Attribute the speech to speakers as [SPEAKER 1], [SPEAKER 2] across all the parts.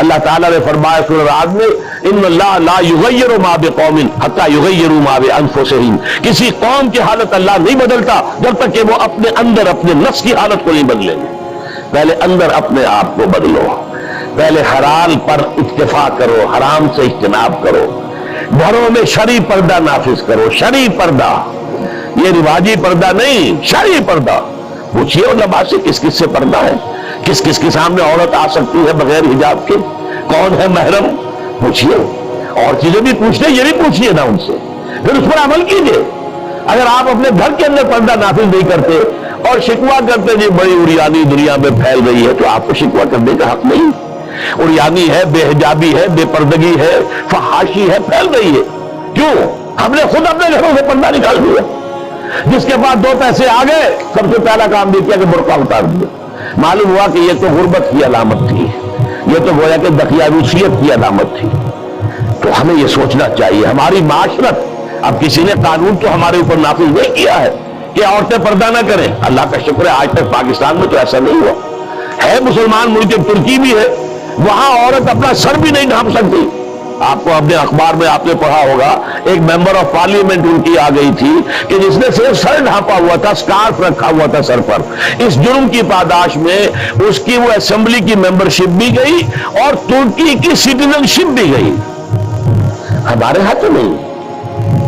[SPEAKER 1] اللہ تعالیٰ نے فرمایا سورہ رعد میں ان اللہ لا یغیر ما بقوم حتی یغیروا ما بانفسہم، کسی قوم کی حالت اللہ نہیں بدلتا جب تک کہ وہ اپنے اندر اپنے نفس کی حالت کو نہیں بدلیں گے۔ پہلے اندر اپنے آپ کو بدلو، پہلے حلال پر اکتفا کرو، حرام سے اجتناب کرو، گھروں میں شرعی پردہ نافذ کرو، شرعی پردہ، یہ رواجی پردہ نہیں، شرعی پردہ۔ پوچھئے علماء سے کس کس سے پردہ ہے، کس کس کے سامنے عورت آ سکتی ہے بغیر حجاب کے، کون ہے محرم، پوچھئے۔ اور چیزیں بھی پوچھتے یہ بھی پوچھئے نا ان سے، پھر اس پر عمل کیجئے۔ اگر آپ اپنے گھر کے اندر پردہ نافذ نہیں کرتے اور شکوہ کرتے جی بڑی اریانی دنیا میں پھیل رہی ہے، تو آپ کو شکوہ کرنے کا حق نہیں۔ اریانی ہے، بے حجابی ہے، بے پردگی ہے، فحاشی ہے، پھیل رہی ہے، کیوں؟ ہم نے خود اپنے گھروں سے پردہ نکال دیا۔ جس کے بعد دو پیسے آ گئے، سب سے پہلا کام یہ کیا کہ برقع اتار دیا۔ معلوم ہوا کہ یہ تو غربت کی علامت تھی، یہ تو گویا کہ دقیانوسیت کی علامت تھی۔ تو ہمیں یہ سوچنا چاہیے، ہماری معاشرت، اب کسی نے قانون تو ہمارے اوپر نافذ نہیں کیا ہے کہ عورتیں پردہ نہ کریں، اللہ کا شکر ہے آج تک پاکستان میں تو ایسا نہیں ہوا ہے۔ مسلمان ملک ترکی بھی ہے، وہاں عورت اپنا سر بھی نہیں ڈھانپ سکتی۔ آپ کو اپنے اخبار میں آپ نے پڑھا ہوگا، ایک ممبر آف پارلیمنٹ ان کی آ گئی تھی کہ جس نے صرف سر ڈھانپا ہوا تھا، سکارف رکھا ہوا تھا سر پر، اس جرم کی پاداش میں اس کی وہ اسمبلی کی ممبرشپ بھی گئی اور ترکی کی سٹیزن شپ بھی گئی۔ ہمارے ہاتھ میں نہیں۔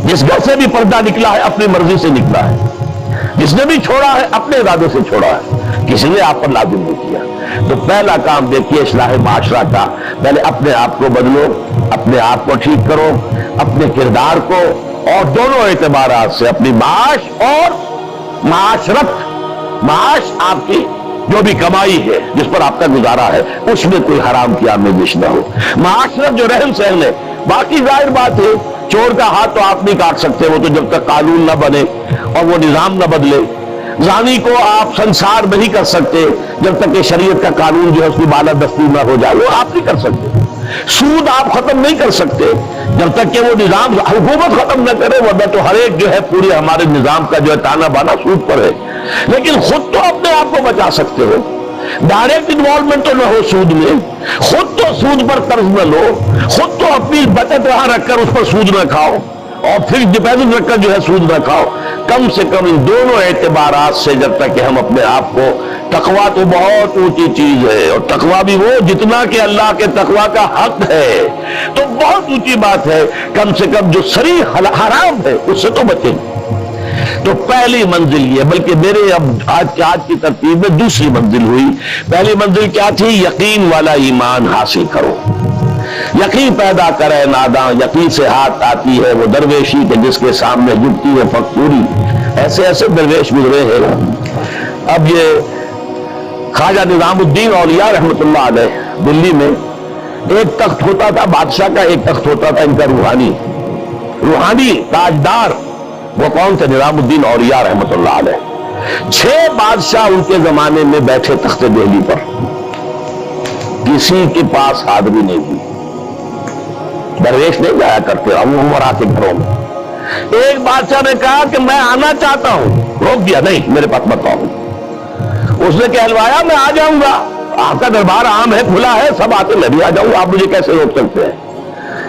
[SPEAKER 1] جس گھر سے بھی پردہ نکلا ہے اپنی مرضی سے نکلا ہے، جس نے بھی چھوڑا ہے اپنے ارادے سے چھوڑا ہے، کسی نے آپ پر لازم نہیں کیا۔ تو پہلا کام دیکھیے اصلاح معاشرہ کا، پہلے اپنے آپ کو بدلو، اپنے آپ کو ٹھیک کرو، اپنے کردار کو، اور دونوں اعتبارات سے اپنی معاش اور معاشرت، معاش آپ کی جو بھی کمائی ہے جس پر آپ کا گزارا ہے اس میں کوئی حرام کی آمیزش نہ ہو، معاشرت جو رہن سہن ہے، باقی ظاہر بات ہے چور کا ہاتھ تو آپ نہیں کاٹ سکتے، وہ تو جب تک قانون نہ بنے اور وہ نظام نہ بدلے۔ زانی کو آپ سنسار نہیں کر سکتے جب تک کہ شریعت کا قانون جو ہے اس کی بالادستی نہ ہو جائے، وہ آپ نہیں کر سکتے۔ سود آپ ختم نہیں کر سکتے جب تک کہ وہ نظام حکومت ختم نہ کرے، ورنہ تو ہر ایک جو ہے پورے ہمارے نظام کا جو ہے تانا بانا سود پر ہے۔ لیکن خود تو اپنے آپ کو بچا سکتے ہو، ڈائریکٹ انوالومنٹ تو نہ ہو سود میں، خود تو سود پر قرض نہ لو، خود تو اپنی بچت وہاں رکھ کر اس پر سود نہ کھاؤ، اور پھر ڈپازٹ رکھ کر جو ہے سود نہ کھاؤ۔ کم سے کم ان دونوں اعتبارات سے جب تک کہ ہم اپنے آپ کو، تقویٰ تو بہت اونچی چیز ہے، اور تقویٰ بھی وہ جتنا کہ اللہ کے تقویٰ کا حق ہے، تو بہت اونچی بات ہے، کم سے کم جو صریح حرام ہے اس سے تو بچیں۔ تو پہلی منزل یہ، بلکہ میرے اب آج کی ترتیب میں دوسری منزل ہوئی۔ پہلی منزل کیا تھی؟ یقین والا ایمان حاصل کرو، یقین پیدا کرے ناداں، یقین سے ہاتھ آتی ہے وہ درویشی کہ جس کے سامنے جھکتی ہے فقوری۔ ایسے ایسے درویش گزرے ہیں۔ اب یہ خواجہ نظام الدین اولیاء رحمۃ اللہ علیہ دلی میں ایک تخت ہوتا تھا بادشاہ کا، ایک تخت ہوتا تھا ان کا روحانی تاجدار، وہ کون تھے؟ نظام الدین اولیاء رحمۃ اللہ علیہ۔ 6 بادشاہ ان کے زمانے میں بیٹھے تخت دہلی پر، کسی کے پاس حاضری نہیں کی، درویش نہیں جایا کرتے عمرہ کے گھروں میں۔ ایک بادشاہ نے کہا کہ میں آنا چاہتا ہوں، روک دیا، نہیں میرے پاس مت آؤ۔ اس نے کہلوایا میں آ جاؤں گا، آپ کا دربار عام ہے، کھلا ہے، سب آتے، میں بھی آ جاؤں گا، آپ مجھے کیسے روک سکتے ہیں؟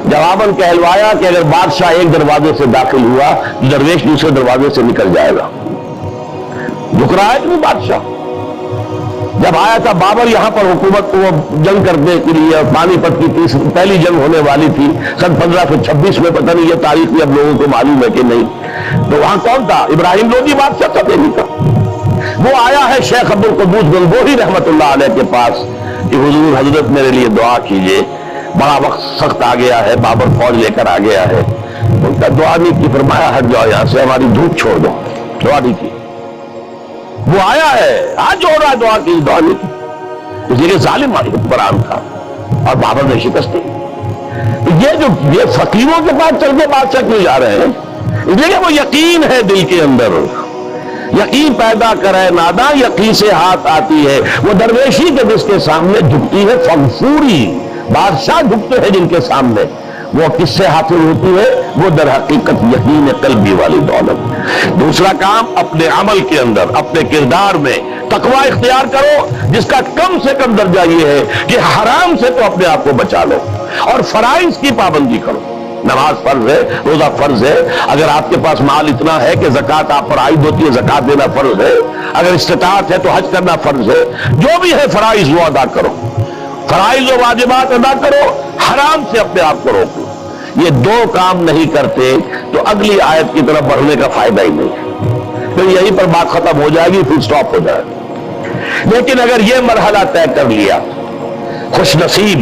[SPEAKER 1] جواباً کہلوایا کہ اگر بادشاہ ایک دروازے سے داخل ہوا درویش دوسرے دروازے سے نکل جائے گا۔ جھک رہا ہے کہ نہیں بادشاہ؟ جب آیا تھا بابر یہاں پر حکومت کو جنگ کرنے کے لیے، پانی پت کی پہلی جنگ ہونے والی تھی سن 1526 میں، پتہ نہیں یہ تاریخ بھی اب لوگوں کو معلوم ہے کہ نہیں، تو وہاں کون تھا؟ ابراہیم لودھی بادشاہ تھا دہلی کا۔ وہ آیا ہے شیخ عبدالقدوس گنگوہی رحمۃ اللہ علیہ کے پاس کہ حضور حضرت میرے لیے دعا کیجئے، بڑا وقت سخت آ گیا ہے، بابر فوج لے کر آ گیا ہے۔ ان کا دعا نہیں کی، فرمایا ہٹ جاؤ یہاں سے، ہماری دھوپ چھوڑ دو، دعا نہیں کی۔ وہ آیا ہے، ہاتھ جوڑ رہا ہے، دعا کی، دعا نہیں کی۔ اسی لیے ظالم حکمران تھا اور بابر نے شکست دی۔ یہ فقیروں کے پاس چل کے بادشاہ کیوں جا رہے ہیں؟ اس لیے کہ وہ یقین ہے دل کے اندر، یقین پیدا کرے ناداں، یقین سے ہاتھ آتی ہے وہ درویشی کے جس کے سامنے جھکتی ہے فغفوری۔ بادشاہ جھکتے ہیں جن کے سامنے، وہ کس سے حاصل ہوتی ہے؟ وہ در حقیقت یقین قلبی والی دولت۔ دوسرا کام، اپنے عمل کے اندر، اپنے کردار میں تقوی اختیار کرو جس کا کم سے کم درجہ یہ ہے کہ حرام سے تو اپنے آپ کو بچا لو، اور فرائض کی پابندی کرو۔ نماز فرض ہے، روزہ فرض ہے، اگر آپ کے پاس مال اتنا ہے کہ زکوٰۃ آپ پر عائد ہوتی ہے، زکوٰۃ دینا فرض ہے، اگر استطاعت ہے تو حج کرنا فرض ہے، جو بھی ہے فرائض وہ ادا کرو، فرائض و واجبات ادا کرو، حرام سے اپنے آپ کو روکو۔ یہ دو کام نہیں کرتے تو اگلی آیت کی طرف بڑھنے کا فائدہ ہی نہیں، پھر یہیں پر بات ختم ہو جائے گی، پھر سٹاپ ہو جائے گا۔ لیکن اگر یہ مرحلہ طے کر لیا، خوش نصیب،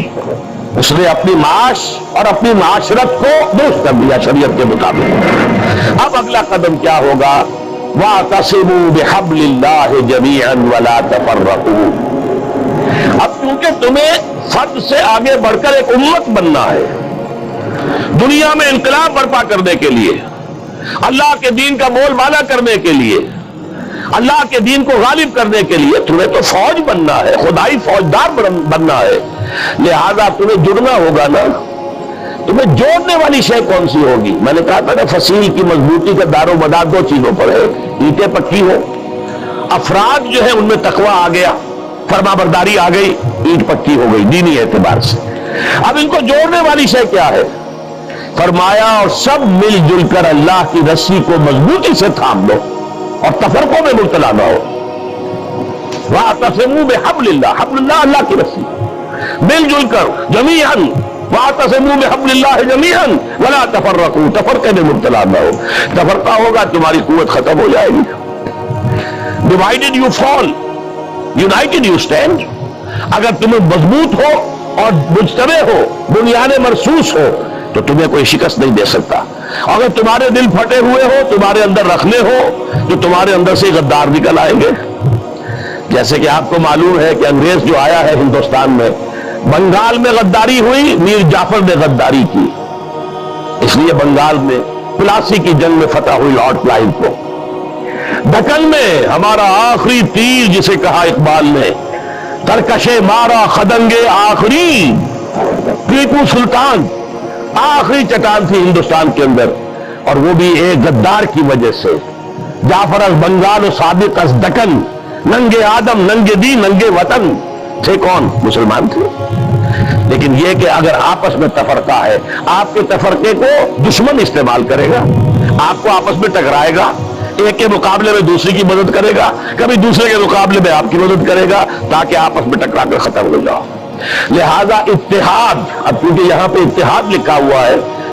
[SPEAKER 1] اس نے اپنی معاش اور اپنی معاشرت کو درست کر دیا شریعت کے مطابق۔ اب اگلا قدم کیا ہوگا؟ وَاعْتَصِمُوا بِحَبْلِ اللَّهِ جَمِيعًا وَلَا تَفَرَّقُوا۔ اب کیونکہ تمہیں فرد سے آگے بڑھ کر ایک امت بننا ہے، دنیا میں انقلاب برپا کرنے کے لیے، اللہ کے دین کا بول بالا کرنے کے لیے، اللہ کے دین کو غالب کرنے کے لیے تمہیں تو فوج بننا ہے، خدائی فوجدار بننا ہے، لہذا تمہیں جڑنا ہوگا نا۔ تمہیں جوڑنے والی شے کون سی ہوگی؟ میں نے کہا تھا نا فصیل کی مضبوطی کا دار و مدار دو چیزوں پر ہے، اینٹیں پکی ہو، افراد جو ہے ان میں تقوی آ گیا، فرما برداری آ گئی، اینٹ پکی ہو گئی دینی اعتبار سے۔ اب ان کو جوڑنے والی شے کیا ہے؟ فرمایا اور سب مل جل کر اللہ کی رسی کو مضبوطی سے تھام لو اور تفرقوں میں مبتلا نہ ہو۔ وَاعْتَصِمُوا بِحَبْلِ اللَّهِ، حبل اللہ اللہ کی رسی، مل جل کر جمیعاً، وَاعْتَصِمُوا بِحَبْلِ اللَّهِ جَمِيعًا وَلَا تَفَرَّقُوا، تفرقے میں مبتلا نہ ہو۔ تفرقہ ہوگا تمہاری قوت ختم ہو جائے گی۔ Divided you fall, United you stand. اگر تمہیں مضبوط ہو اور مجتمع ہو، بنیاد مرصوص ہو، تو تمہیں کوئی شکست نہیں دے سکتا۔ اگر تمہارے دل پھٹے ہوئے ہو، تمہارے اندر رکھنے ہو، تو تمہارے اندر سے غدار نکل آئیں گے۔ جیسے کہ آپ کو معلوم ہے کہ انگریز جو آیا ہے ہندوستان میں، بنگال میں غداری ہوئی، میر جعفر نے غداری کی، اس لیے بنگال میں پلاسی کی جنگ میں فتح ہوئی لارڈ کلائیو کو۔ دکن میں ہمارا آخری تیر جسے کہا اقبال نے، ترکشے مارا خدنگے آخری، ٹیپو سلطان آخری چٹان تھی ہندوستان کے اندر، اور وہ بھی ایک غدار کی وجہ سے۔ جعفر از بنگال و صادق از دکن، ننگے آدم ننگے دی ننگے وطن تھے کون؟ مسلمان تھے۔ لیکن یہ کہ اگر آپس میں تفرقہ ہے، آپ کے تفرقے کو دشمن استعمال کرے گا، آپ کو آپس میں ٹکرائے گا، ایک کے مقابلے میں دوسری کی مدد کرے گا، کبھی دوسرے کے مقابلے میں آپ کی مدد کرے گا، تاکہ آپس میں ٹکرا کر ختم ہو جاؤ۔ لہذا اتحاد، اب کیونکہ یہاں پہ اتحاد لکھا ہوا ہے،